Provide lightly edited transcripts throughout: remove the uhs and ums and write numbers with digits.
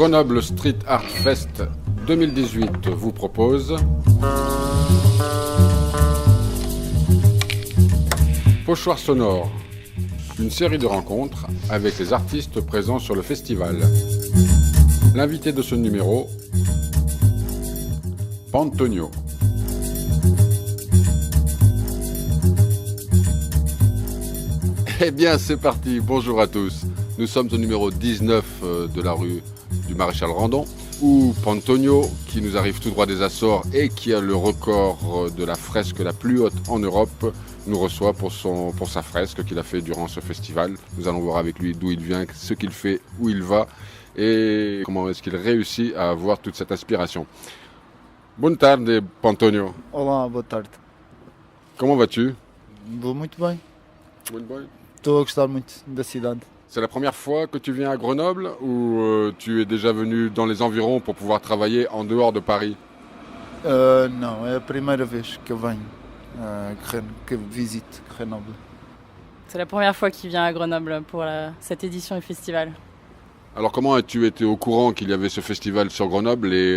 Grenoble Street Art Fest 2018 vous propose Pochoir sonore, une série de rencontres avec les artistes présents sur le festival. L'invité de ce numéro, Pantonio. Eh bien, c'est parti. Bonjour à tous. Nous sommes au numéro 19 de la rue du Maréchal Randon, où Pantonio, qui nous arrive tout droit des Açores et qui a le record de la fresque la plus haute en Europe, nous reçoit pour sa fresque qu'il a fait durant ce festival. Nous allons voir avec lui d'où il vient, ce qu'il fait, où il va et comment est-ce qu'il réussit à avoir toute cette inspiration. Bonne tarde, Pantonio. Olá, boa tarde. Comment vas-tu? Vou muito bem. Muito bem. Estou a gostar muito da cidade. C'est la première fois que tu viens à Grenoble ou tu es déjà venu dans les environs pour pouvoir travailler en dehors de Paris? Não, é a primeira vez que eu venho, que visite Grenoble. C'est la première fois qu'il vient à Grenoble pour cette édition du festival. Alors comment as-tu été au courant qu'il y avait ce festival sur Grenoble et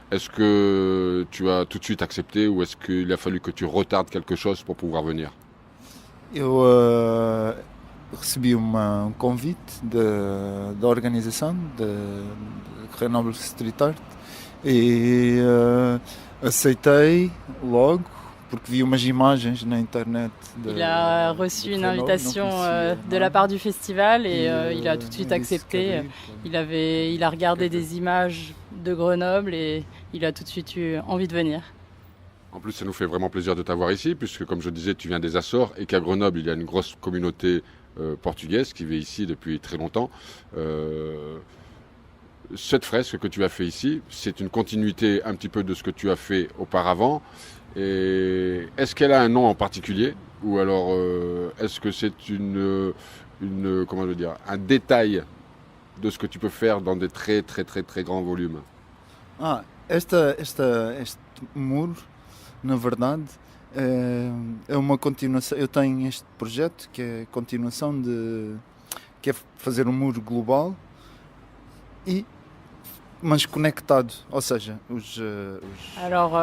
est-ce que tu as tout de suite accepté ou est-ce qu'il a fallu que tu retardes quelque chose pour pouvoir venir? Eu recebi convite da organização de Grenoble Street Art e aceitei logo porque vi umas imagens na internet. Il a reçu une invitation de la part du festival et il a tout de suite accepté. Il a regardé des images de Grenoble et il a tout de suite eu envie de venir. En plus, ça nous fait vraiment plaisir de t'avoir ici, puisque comme je disais, tu viens des Açores et qu'à Grenoble, il y a une grosse communauté portugaise qui vit ici depuis très longtemps. Cette fresque que tu as fait ici, c'est une continuité un petit peu de ce que tu as fait auparavant. Et est-ce qu'elle a un nom en particulier ou alors est-ce que c'est comment je veux dire, un détail de ce que tu peux faire dans des très très très très grands volumes? Este muro, na verdade, é uma continuação. Eu tenho este projeto que é a continuação que é fazer um muro global mas conectado, ou seja, Alors,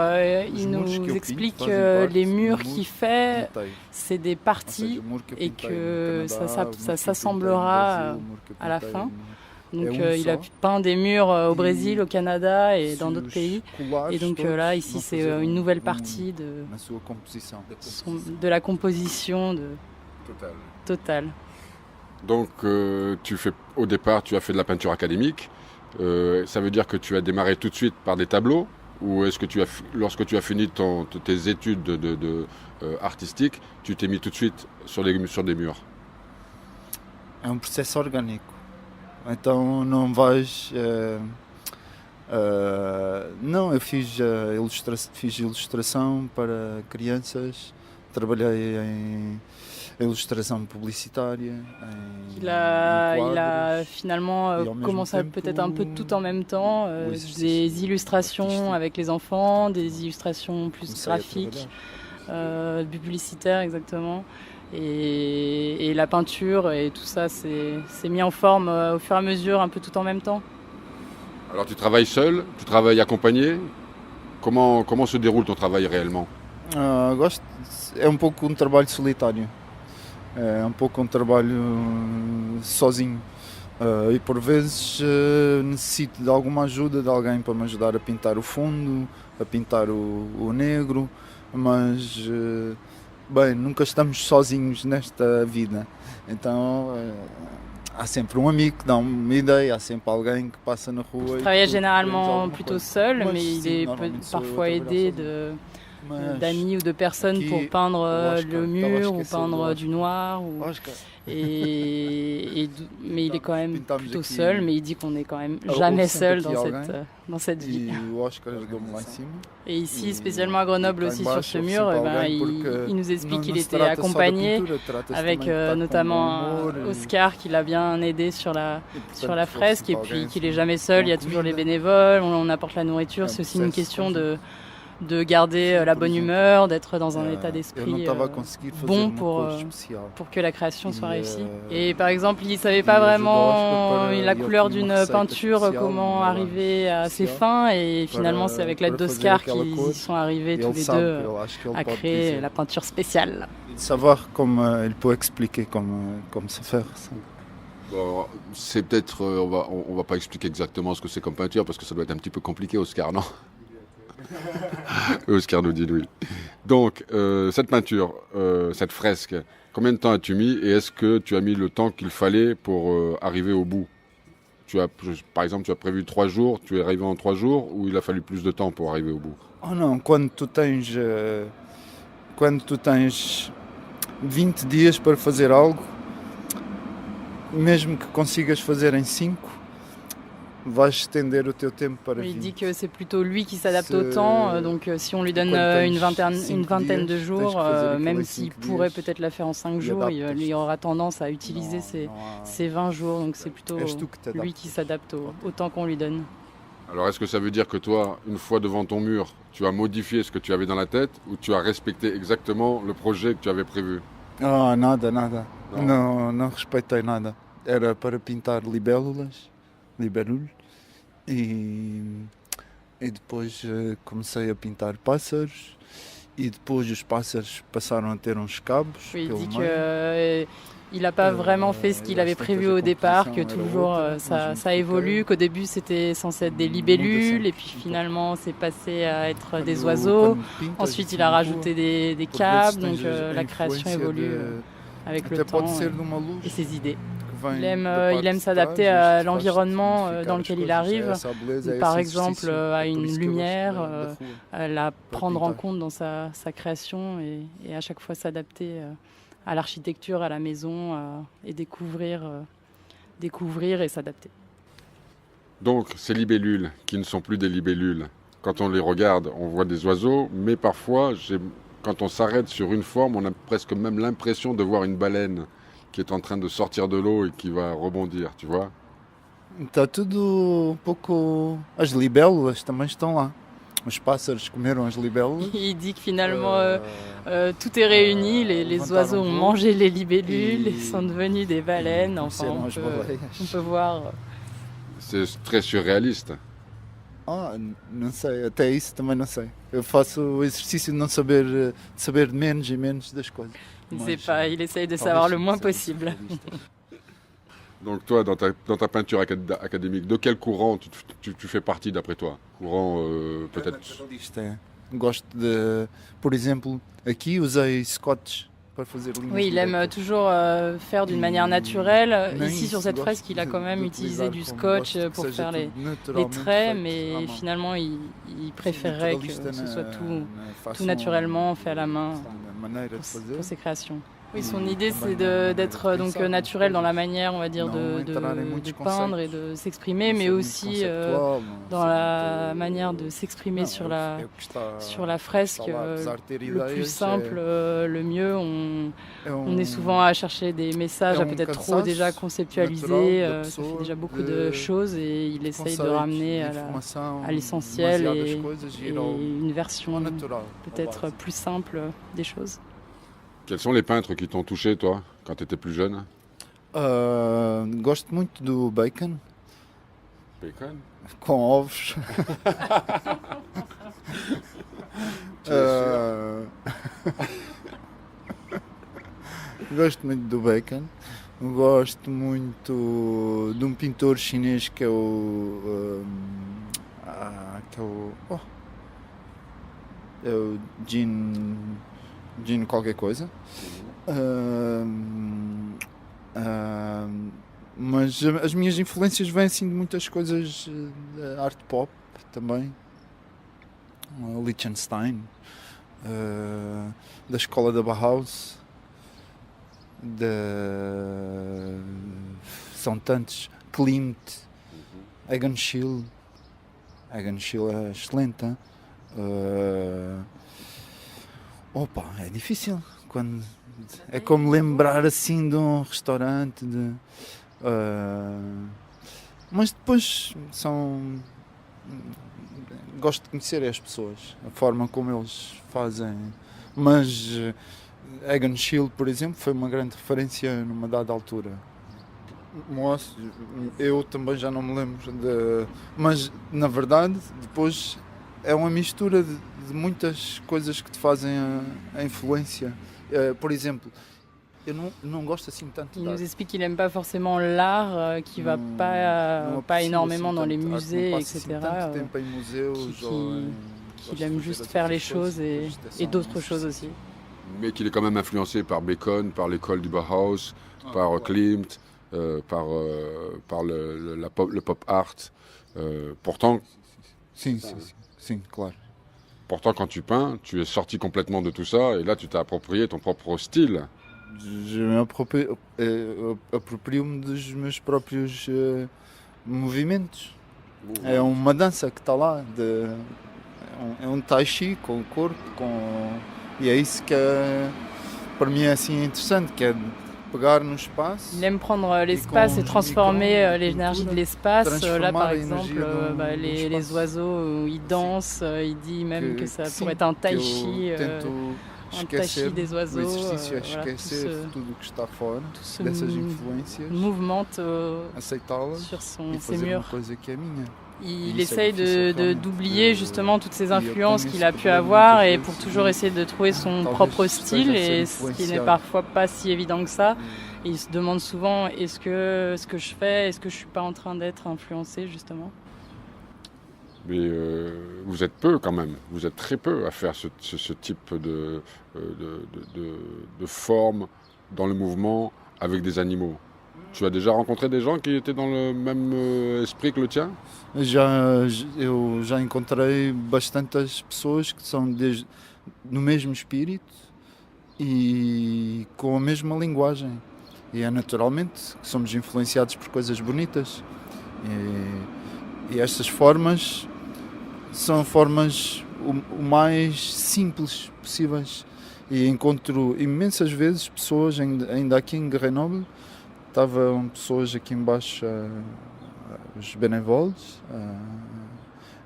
il nous explique que les murs qu'il fait, c'est des parties et que ça s'assemblera à la fin. Donc il a peint des murs au Brésil, au Canada et dans d'autres pays. Et donc là, ici, c'est une nouvelle partie de la composition totale. Donc au départ, tu as fait de la peinture académique. Ça veut dire que tu as démarré tout de suite par des tableaux ou est-ce que lorsque tu as fini tes études artistiques, tu t'es mis tout de suite sur des murs? É processo orgânico. Então não vais... não, eu fiz ilustração para crianças, trabalhei em illustration publicitaire. Il a finalement commencé peut-être un peu tout en même temps, des illustrations avec les enfants, des illustrations plus graphiques, publicitaires exactement, et la peinture et tout ça s'est mis en forme au fur et à mesure, un peu tout en même temps. Alors tu travailles seul, tu travailles accompagné? Comment se déroule ton travail réellement? É pouco trabalho solitário. É pouco trabalho sozinho e por vezes necessito de alguma ajuda de alguém para me ajudar a pintar o fundo, a pintar o negro, mas bem, nunca estamos sozinhos nesta vida, então há sempre amigo que dá uma ideia, há sempre alguém que passa na rua. Je travaillais généralement plutôt seul, mais il est parfois aidé d'amis ou de personnes pour peindre le mur ou peindre du noir. Mais il est quand même plutôt seul, mais il dit qu'on n'est quand même jamais seul dans cette vie. Et ici, spécialement à Grenoble aussi sur ce mur, il nous explique qu'il était accompagné avec notamment Oscar qui l'a bien aidé sur la fresque et puis qu'il n'est jamais seul, il y a toujours les bénévoles, on apporte la nourriture, c'est aussi une question de garder la bonne humeur, d'être dans un état d'esprit bon pour que la création soit réussie. Et par exemple, il ne savait pas vraiment la couleur d'une peinture, comment arriver à ses fins, et finalement c'est avec l'aide d'Oscar qu'ils sont arrivés tous les deux à créer la peinture spéciale. Savoir comment il peut expliquer comment se faire ça. Bon, c'est peut-être, on va pas expliquer exactement ce que c'est comme peinture parce que ça doit être un petit peu compliqué, Oscar, non? Oscar nous dit oui. Donc, cette peinture, cette fresque, combien de temps as-tu mis et est-ce que tu as mis le temps qu'il fallait pour arriver au bout? Par exemple, tu as prévu 3 jours, tu es arrivé en 3 jours ou il a fallu plus de temps pour arriver au bout? Oh non, quando tu tens 20 dias para fazer algo, mesmo que consigas fazer em 5, vais estender o teu tempo para 20. Il dit que c'est plutôt lui qui s'adapte au temps, donc si on lui donne une vingtaine de jours, même s'il pourrait peut-être la faire en 5 jours, il aura tendance à utiliser ces 20 jours, donc c'est plutôt lui qui s'adapte au temps qu'on lui donne. Alors est-ce que ça veut dire que toi, une fois devant ton mur, tu as modifié ce que tu avais dans la tête ou tu as respecté exactement le projet que tu avais prévu? Ah, nada. Não respeitei nada. Era para pintar libélulas e depois comecei a pintar pássaros e depois os pássaros passaram a ter uns cabos. Oui, il dit qu'il n'a pas vraiment fait ce qu'il avait prévu au départ, que toujours ça évolue, qu'au début c'était censé être des libellules et puis finalement c'est passé à être des oiseaux. Ensuite il a rajouté des câbles, donc la création évolue avec le temps et ses idées. Il aime s'adapter à l'environnement dans lequel il arrive. Par exemple, à une lumière, la prendre en compte dans sa création et à chaque fois s'adapter à l'architecture, à la maison et découvrir et s'adapter. Donc ces libellules qui ne sont plus des libellules, quand on les regarde, on voit des oiseaux, mais parfois, quand on s'arrête sur une forme, on a presque même l'impression de voir une baleine qui est en train de sortir de l'eau et qui va rebondir, tu vois? Está tudo pouco... As libélulas também estão lá. Os pássaros comeram as libélulas. Il dit que finalement tout est réuni, les oiseaux ont mangé les libellules et sont devenus des baleines. Enfin, on peut voir... C'est très surréaliste. Ah, não sei, até isso também não sei. Eu faço o exercício de não saber menos e menos das coisas. Il sait pas, il essaye de savoir le moins possible. Donc toi, dans ta peinture académique, de quel courant tu fais partie d'après toi? Courant peut-être... Gosto de, por exemplo, aqui usei scotch para fazer linhas. Oui, il aime toujours faire d'une manière naturelle. Ici, sur cette fresque, il a quand même utilisé du scotch pour faire les traits, mais finalement, il préférerait que ce soit tout naturellement fait à la main pour ses créations. Oui, son idée, c'est d'être donc naturel dans la manière, on va dire, de peindre et de s'exprimer, mais aussi dans la manière de s'exprimer sur la fresque. Le plus simple, le mieux. On est souvent à chercher des messages à peut-être trop déjà conceptualisés. Ça fait déjà beaucoup de choses et il essaye de ramener à l'essentiel et une version peut-être plus simple des choses. Quels sont les peintres qui t'ont touché, toi, quand tu étais plus jeune? Gosto muito do Bacon. Bacon? Com ovos. Gosto muito do Bacon. Gosto muito de um pintor chinês que é o Gene qualquer coisa. Mas as minhas influências vêm assim de muitas coisas da arte pop também. Liechtenstein, da escola da Bauhaus, são tantos. Klimt, Egon Schiele. Egon Schiele é excelente. Hein? Opa, é difícil. É como lembrar assim de um restaurante. Mas depois são gosto de conhecer as pessoas, a forma como eles fazem, mas Egon Schiele, por exemplo, foi uma grande referência numa dada altura. Eu também já não me lembro, mas na verdade depois é uma mistura de muitas coisas que te fazem a influência. Por exemplo, eu não gosto assim tanto. Il nous explique qu'il n'aime pas forcément l'art, qui va pas énormément dans les musées, etc. Qu'il aime juste faire les choses et d'autres choses aussi. Mais qu'il est quand même influencé par Bacon, par l'école du Bauhaus, par Klimt, par le pop art. Pourtant, claro. Pourtant, quand tu peins, tu es sorti complètement de tout ça et là, tu t'es approprié ton propre style. Je m'approprio-me dos meus próprios movimentos. É uma dança que está lá, é tai chi com o corpo, e é isso que para mim é assim interessante, que é pegar no espaço. Il aime prendre l'espace et transformer l'énergie de l'espace. Là, par exemple, les oiseaux, ils dansent. Il dit même que ça pourrait être un tai chi. Un tai chi des oiseaux. L'exercício é esquecer tudo o que está fora, dessas influências, mouvement aceitá-las sur e ses fazer murs. uma coisa que é minha. Il essaye d'oublier justement toutes ces influences qu'il a pu avoir et pour toujours essayer de trouver son propre style, et ce qui n'est parfois pas si évident que ça. Et il se demande souvent, est-ce que ce que je fais, est-ce que je suis pas en train d'être influencé justement? Mais vous êtes peu quand même, vous êtes très peu à faire ce type de forme dans le mouvement avec des animaux. Tu as déjà rencontré des gens qui étaient dans le même esprit que le tien? Eu já encontrei bastantes pessoas que são no mesmo espírito e com a mesma linguagem. E é naturalmente que somos influenciados por coisas bonitas. E estas formas são formas o mais simples possíveis. E encontro imensas vezes pessoas, ainda aqui em Grenoble, estavam pessoas aqui embaixo, os benévoles,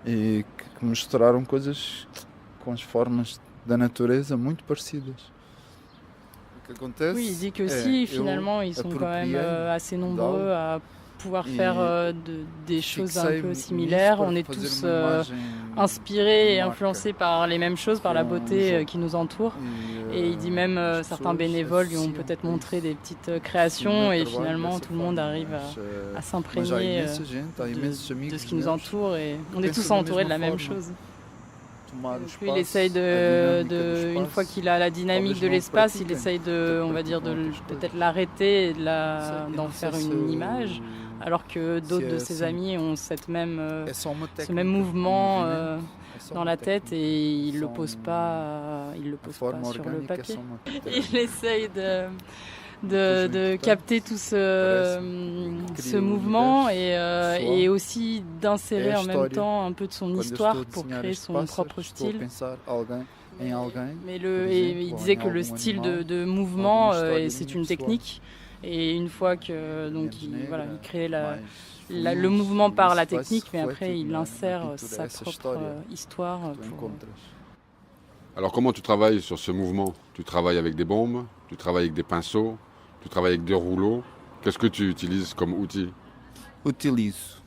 e que mostraram coisas com as formas da natureza muito parecidas. O que acontece? Oui, il dit que si finalement ils sont quand même assez nombreux à pouvoir faire des choses un peu similaires. On est tous inspirés et influencés par les mêmes choses, par la beauté qui nous entoure. Et il dit même certains bénévoles lui ont peut-être montré des petites créations et finalement tout le monde arrive à s'imprégner de ce qui nous entoure et on est tous entourés de la même chose. Lui, il essaye une fois qu'il a la dynamique de l'espace, il essaye on va dire, peut-être l'arrêter et d'en faire une image, alors que d'autres de ses amis ont ce même mouvement dans la tête et il le pose pas sur le papier. Il essaye de capter tout ce mouvement et aussi d'insérer en même temps un peu de son histoire pour créer son propre style. Mais il disait que le style de mouvement, c'est une technique. Et une fois que il crée le mouvement par la technique, mais après il insère sa propre histoire. Alors comment tu travailles sur ce mouvement? Tu travailles avec des bombes, tu travailles avec des pinceaux, tu travailles avec des rouleaux. Qu'est-ce que tu utilises comme outil? Utilizo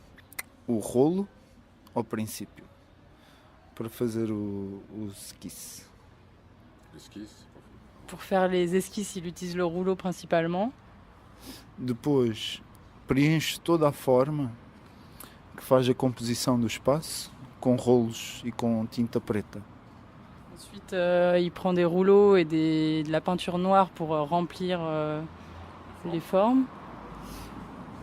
o rolo ao princípio para fazer os esquisses. Pour faire les esquisses, il utilise le rouleau principalement. Depois preenche toda a forma que faz a composição do espaço com rolos e com tinta preta. Ensuite, il prend des rouleaux et de la peinture noire pour remplir les formes.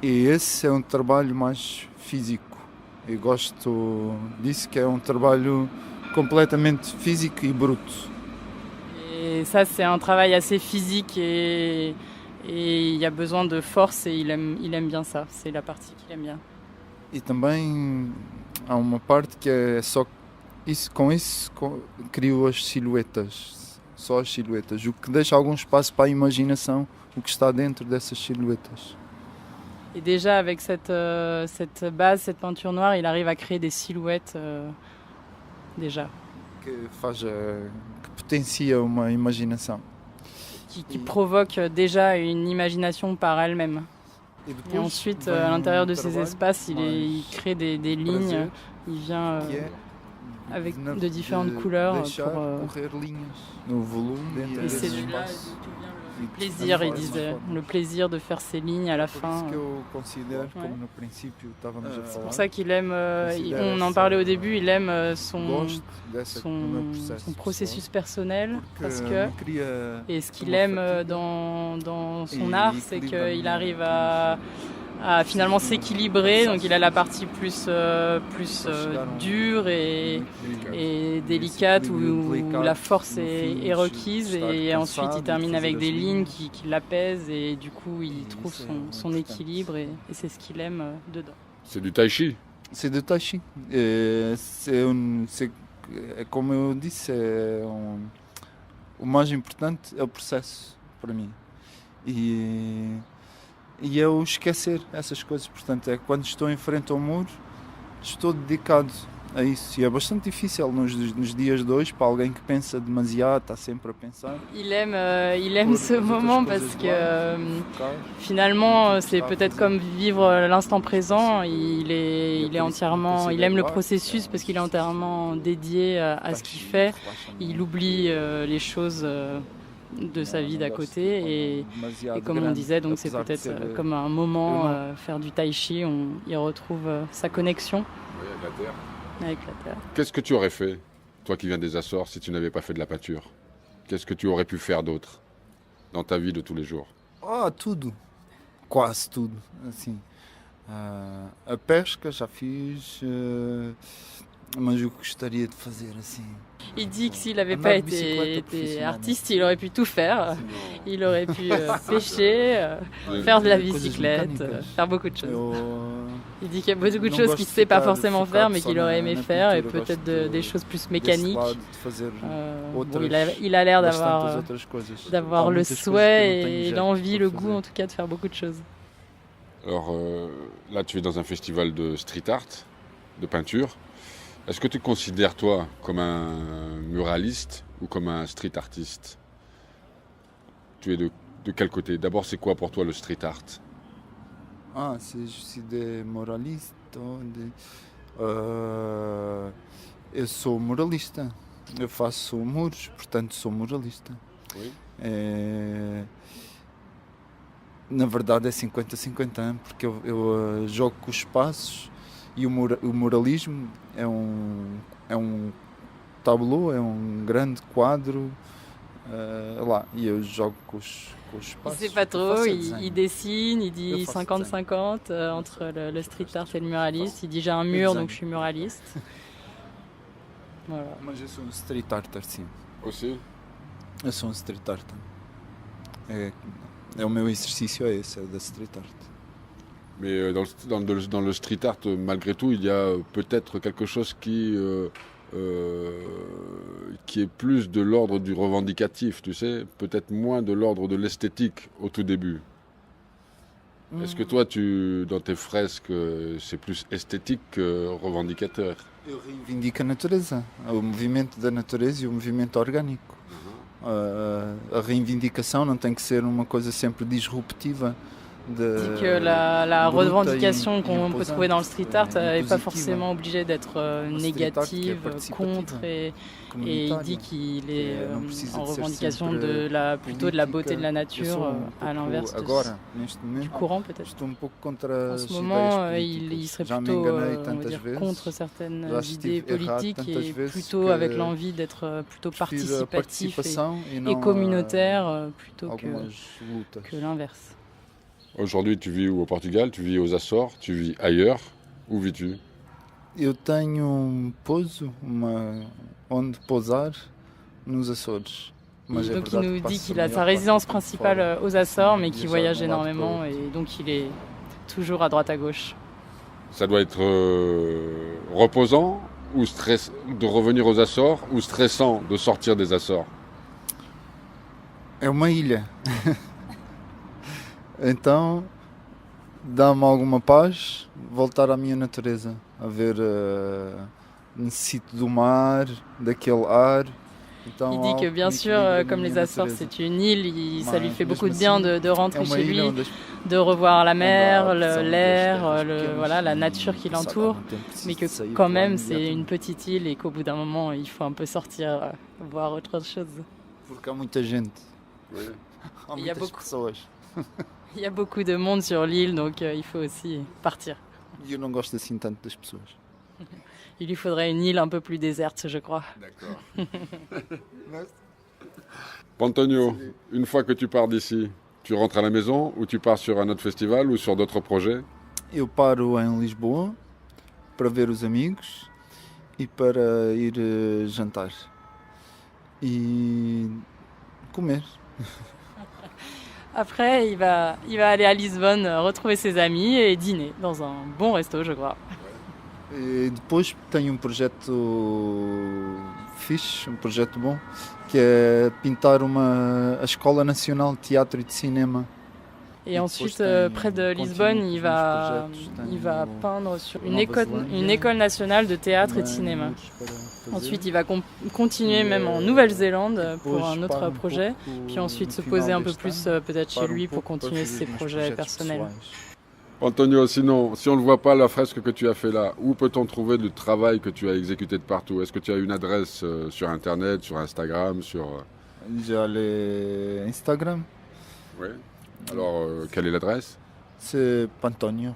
E esse é trabalho mais físico. Eu gosto disso, que é trabalho completamente físico e bruto. Et ça, c'est un travail assez physique et il y a besoin de force et il aime bien ça. C'est la partie qu'il aime bien. E também há uma parte que é só com isso crio as silhuetas, só as silhuetas, o que deixa algum espaço para a imaginação, o que está dentro dessas silhuetas. Et déjà avec cette base, cette peinture noire, il arrive à créer des silhouettes déjà. Que potencia uma imaginação. Qui provoque déjà une imagination par elle-même. Et ensuite, à l'intérieur de ces espaces, il crée des lignes, il vient avec de différentes couleurs et c'est de là le plaisir, il disait, le plaisir de faire ces lignes à la fin. C'est pour ça qu'il aime, on en parlait au début, il aime son processus personnel, parce que, et ce qu'il aime dans son art, c'est qu'il arrive à finalement s'équilibrer, donc il a la partie plus dure et délicate où la force est requise, et ensuite il termine avec des lignes qui l'apaisent, et du coup il trouve son équilibre, et c'est ce qu'il aime dedans. C'est du tai chi. C'est du tai chi. Como eu disse, o mais importante é o processo para mim. E eu esquecer essas coisas, portanto é quando estou em frente ao muro, estou dedicado a isso, e é bastante difícil nos dias de hoje para alguém que pensa demasiado, está sempre a pensar. Il aime ce moment parce que finalement c'est peut-être comme vivre l'instant présent. Il aime le processus parce qu'il est entièrement dédié à ce qu'il fait. Il oublie les choses de sa vie d'à côté, et comme on disait, donc c'est peut-être comme un moment faire du tai chi, il retrouve sa connexion avec la terre. Qu'est-ce que tu aurais fait, toi qui viens des Açores, si tu n'avais pas fait de la peinture? Qu'est-ce que tu aurais pu faire d'autre dans ta vie de tous les jours? Tudo, quase tudo, assim. A pesca já fiz, mas eu gostaria de fazer assim. Il dit que s'il n'avait pas été artiste, il aurait pu tout faire. Il aurait pu pêcher, faire de la bicyclette, faire beaucoup de choses. Il dit qu'il y a beaucoup de choses qu'il ne sait pas forcément faire, mais qu'il aurait aimé faire, et peut-être des choses plus mécaniques. Il a l'air d'avoir le souhait et l'envie, le goût en tout cas de faire beaucoup de choses. Alors là, tu es dans un festival de street art, de peinture. Est-ce que tu te considères, toi, comme un muraliste ou comme un street artiste? Tu es de quel côté? D'abord, c'est quoi pour toi le street art? Je suis des moralistes. Eu sou muralista. Eu faço muros, portanto sou muralista. Oui. Na verdade é 50-50, porque eu jogo com os espaços. E o muralismo é um tableau, é um grande quadro lá, e eu jogo com os espaços. Il sait pas trop, il dessine, il dit 50-50 entre le street art et le muraliste. Il dit j'ai un mur, donc je suis muraliste. Voilà. Mas eu sou street artist, sim. Aussi? Eu sou street art. O meu exercício é esse, é da street art. Mais dans le street art, malgré tout, il y a peut-être quelque chose qui est plus de l'ordre du revendicatif, tu sais, peut-être moins de l'ordre de l'esthétique au tout début. Est-ce que toi, dans tes fresques, c'est plus esthétique que revendicateur? Eu reivindico a natureza, o movimento da natureza e o movimento orgânico. A reivindicação não tem que ser uma coisa sempre disruptiva. Dit que la revendication qu'on peut trouver dans le street art n'est pas forcément obligée d'être négative, contre, et il dit qu'il est en revendication plutôt de la beauté de la nature, à l'inverse du courant peut-être. En ce moment, il serait plutôt contre certaines idées politiques, et plutôt avec l'envie d'être plutôt participatif et communautaire plutôt que l'inverse. Aujourd'hui, tu vis où au Portugal? Tu vis aux Açores? Tu vis ailleurs? Où vis-tu? Eu tenho pouso, onde pousar nos Açores. Donc il nous dit qu'il a sa résidence principale aux Açores, mais qu'il voyage énormément, et donc il est toujours à droite à gauche. Ça doit être reposant ou de revenir aux Açores, ou stressant de sortir des Açores? É uma ilha. Então dá-me alguma paz voltar à minha natureza, a ver, necessito do mar, daquele ar. Il dit que bien sûr, comme les Açores, c'est une île, ça lui fait beaucoup de bien de rentrer chez lui, de revoir la mer, l'air, voilà, la nature qui l'entoure, mais que quand même c'est une petite île et qu'au bout d'un moment il faut un peu sortir, voir autre chose. Porque há muita gente. Il y a beaucoup de monde sur l'île, donc il faut aussi partir. Eu não gosto assim tanto das pessoas. Il lui faudrait une île un peu plus déserte, je crois. D'accord. Pantonio, une fois que tu pars d'ici, tu rentres à la maison ou tu pars sur un autre festival ou sur d'autres projets? Eu paro em Lisboa para ver os amigos e para ir jantar e comer. Après, il va aller à Lisbonne retrouver ses amis et dîner dans un bon resto, je crois. E depois tenho projeto fixe, projeto bom, que é pintar a Escola Nacional de Teatro e de Cinema. Et ensuite, près de Lisbonne, il va peindre sur une école nationale de théâtre et de cinéma. Ensuite, il va continuer même en Nouvelle-Zélande pour un autre projet, puis ensuite se poser un peu plus peut-être chez lui pour continuer ses projets personnels. Antonio, sinon, si on ne voit pas la fresque que tu as fait là, où peut-on trouver le travail que tu as exécuté de partout? Est-ce que tu as une adresse sur Internet, sur Instagram, sur... J'ai les Instagram. Oui. Alors, quelle est l'adresse? C'est Pantonio.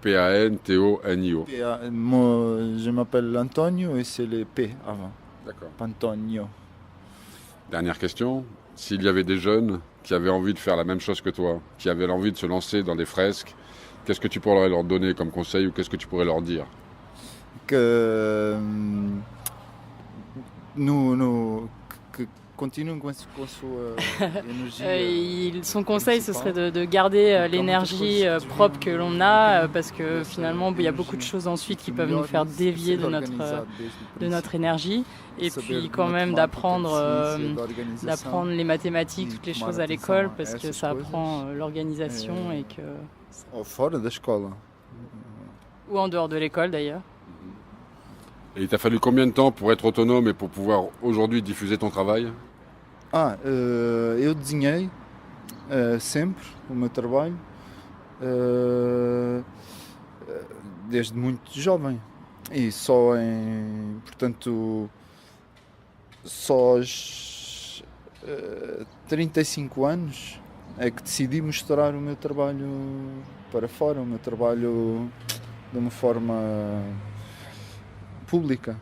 Pantonio. Moi, je m'appelle Antonio et c'est les P avant. D'accord. Pantonio. Dernière question. S'il y avait des jeunes qui avaient envie de faire la même chose que toi, qui avaient envie de se lancer dans des fresques, qu'est-ce que tu pourrais leur donner comme conseil ou qu'est-ce que tu pourrais leur dire? Que continuem com a sua énergie. Son conseil, ce serait de garder l'énergie propre que l'on a, parce que finalement, il y a beaucoup de choses ensuite qui peuvent nous faire dévier de notre énergie. Et puis quand même d'apprendre les mathématiques, toutes les choses à l'école, parce que ça apprend l'organisation et que... Fora da escola. Ou en dehors de l'école d'ailleurs. Et il t'a fallu combien de temps pour être autonome et pour pouvoir aujourd'hui diffuser ton travail? Eu desenhei sempre o meu trabalho desde muito jovem e só aos 35 anos é que decidi mostrar o meu trabalho para fora, o meu trabalho de uma forma pública.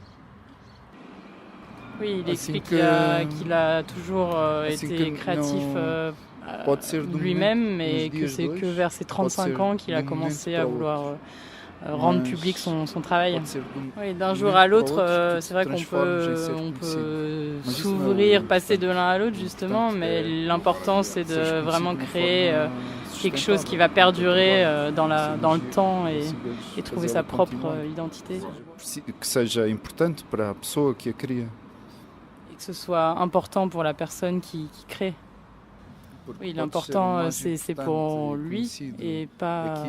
Oui, il explique qu'il a toujours été créatif lui-même, mais que c'est que vers ses 35 ans qu'il a commencé à vouloir rendre public son travail. Oui, d'un jour à l'autre, c'est vrai qu'on peut s'ouvrir, passer de l'un à l'autre justement, mais l'important c'est de vraiment créer quelque chose qui va perdurer dans le temps et trouver sa propre identité. Que seja importante para a pessoa que a cria. Et que ce soit important pour la personne qui crée. Oui, l'important c'est pour lui et pas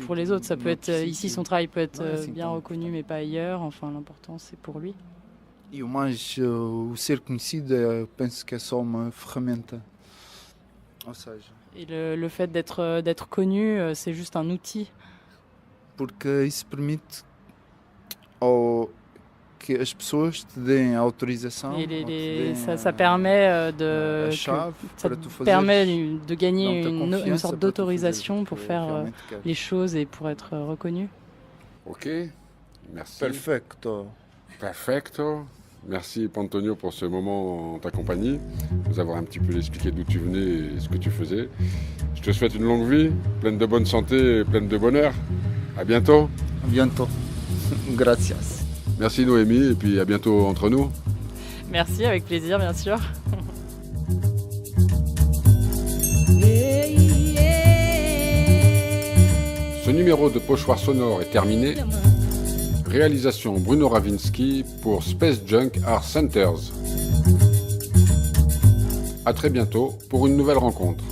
pour les autres. Ça peut être ici, son travail peut être bien reconnu mais pas ailleurs. Enfin, l'important c'est pour lui. E o ser conhecido, eu penso que é só uma ferramenta. Ou seja, et le fait d'être connu, c'est juste un outil. Porque isso permite que as pessoas te deem a autorização. Ça permet de gagner une sorte d'autorisation pour faire les choses et pour être reconnu. Ok, merci. Perfecto. Merci Pantonio pour ce moment en ta compagnie, nous avoir un petit peu expliqué d'où tu venais et ce que tu faisais. Je te souhaite une longue vie, pleine de bonne santé et pleine de bonheur. À bientôt. À bientôt. Gracias. Merci Noémie et puis à bientôt entre nous. Merci, avec plaisir bien sûr. Ce numéro de Pochoir sonore est terminé. Réalisation Bruno Ravinsky pour Space Junk Art Centers. À très bientôt pour une nouvelle rencontre.